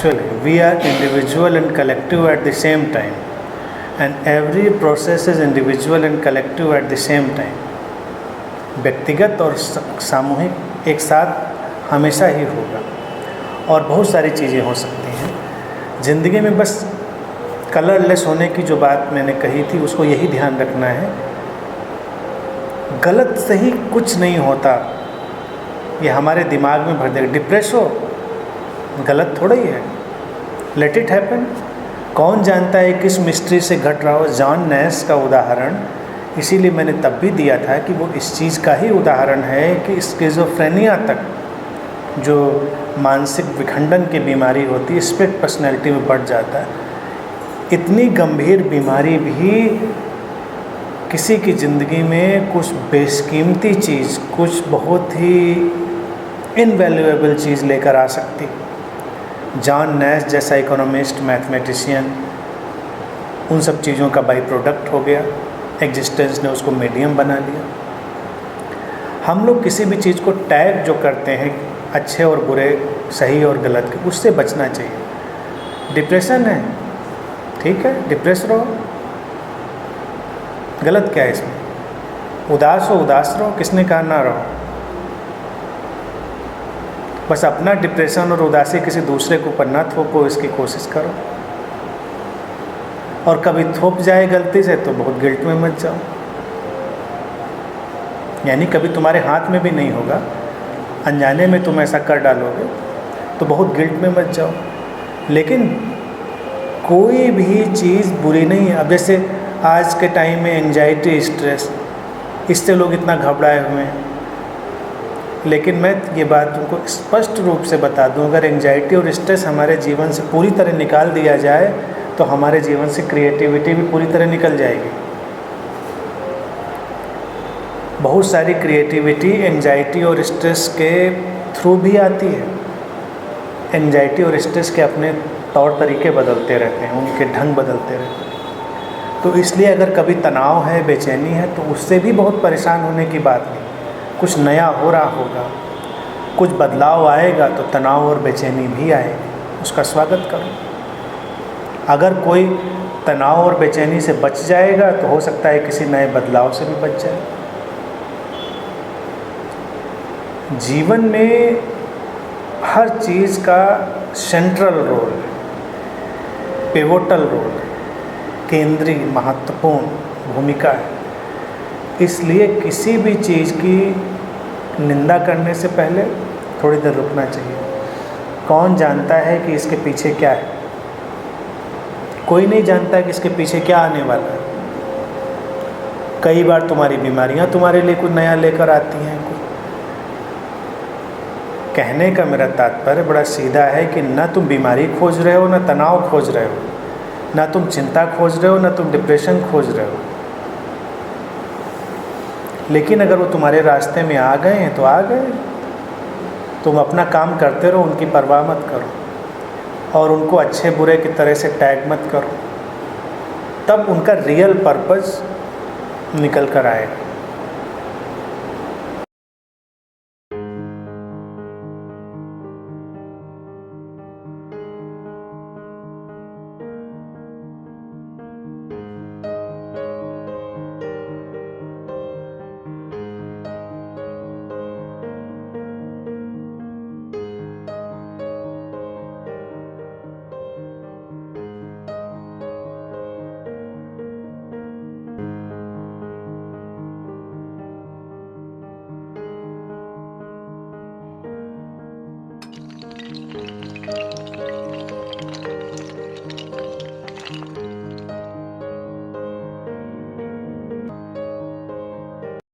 Actually, we are individual and collective at the same time, and every process is individual and collective at the same time. व्यक्तिगत और सामूहिक एक साथ हमेशा ही होगा, और बहुत सारी चीज़ें हो सकती हैं ज़िंदगी में। बस कलरलेस होने की जो बात मैंने कही थी, उसको यही ध्यान रखना है, गलत सही कुछ नहीं होता, ये हमारे दिमाग में भर देगा। डिप्रेस हो, गलत थोड़ा ही है, लेट इट हैपन। कौन जानता है किस मिस्ट्री से घट रहा हो। जॉन नैश का उदाहरण इसीलिए मैंने तब भी दिया था कि वो इस चीज़ का ही उदाहरण है कि स्किज़ोफ्रेनिया तक, जो मानसिक विखंडन की बीमारी होती है, स्प्लिट पर्सनैलिटी में बढ़ जाता है। इतनी गंभीर बीमारी भी किसी की ज़िंदगी में कुछ बेशकीमती चीज़, कुछ बहुत ही इनवैल्यूएबल चीज़ लेकर आ सकती। जॉन नैश जैसा इकोनॉमिस्ट, मैथमेटिशियन, उन सब चीज़ों का बाई प्रोडक्ट हो गया। एग्जिस्टेंस ने उसको मीडियम बना लिया। हम लोग किसी भी चीज़ को टैग जो करते हैं अच्छे और बुरे, सही और गलत के, उससे बचना चाहिए। डिप्रेशन है, ठीक है, डिप्रेस रहो, गलत क्या है इसमें। उदास हो, उदास रहो, किसने कहा ना रहो। बस अपना डिप्रेशन और उदासी किसी दूसरे के ऊपर ना थोपो, इसकी कोशिश करो। और कभी थोप जाए गलती से तो बहुत गिल्ट में मत जाओ, यानी कभी तुम्हारे हाथ में भी नहीं होगा, अनजाने में तुम ऐसा कर डालोगे तो बहुत गिल्ट में मत जाओ। लेकिन कोई भी चीज़ बुरी नहीं है। अब जैसे आज के टाइम में एंजाइटी, स्ट्रेस, इससे लोग इतना घबराए हुए हैं। लेकिन मैं ये बात तुमको स्पष्ट रूप से बता दूं, अगर एंजाइटी और स्ट्रेस हमारे जीवन से पूरी तरह निकाल दिया जाए तो हमारे जीवन से क्रिएटिविटी भी पूरी तरह निकल जाएगी। बहुत सारी क्रिएटिविटी एंजाइटी और स्ट्रेस के थ्रू भी आती है। एंजाइटी और स्ट्रेस के अपने तौर तरीके बदलते रहते हैं, उनके ढंग बदलते रहते हैं। तो इसलिए अगर कभी तनाव है, बेचैनी है, तो उससे भी बहुत परेशान होने की बात नहीं। कुछ नया हो रहा होगा, कुछ बदलाव आएगा तो तनाव और बेचैनी भी आएगी, उसका स्वागत करो। अगर कोई तनाव और बेचैनी से बच जाएगा तो हो सकता है किसी नए बदलाव से भी बच जाए। जीवन में हर चीज़ का सेंट्रल रोल, पिवोटल रोल, केंद्रीय महत्वपूर्ण भूमिका है। इसलिए किसी भी चीज़ की निंदा करने से पहले थोड़ी देर रुकना चाहिए। कौन जानता है कि इसके पीछे क्या है। कोई नहीं जानता कि इसके पीछे क्या आने वाला है। कई बार तुम्हारी बीमारियां तुम्हारे लिए कुछ नया लेकर आती हैं। कहने का मेरा तात्पर्य बड़ा सीधा है कि ना तुम बीमारी खोज रहे हो, ना तनाव खोज रहे हो, ना तुम चिंता खोज रहे हो, ना तुम डिप्रेशन खोज रहे हो। लेकिन अगर वो तुम्हारे रास्ते में आ गए हैं तो आ गए। तुम अपना काम करते रहो, उनकी परवाह मत करो, और उनको अच्छे बुरे की तरह से टैग मत करो। तब उनका रियल पर्पस निकल कर आएगा।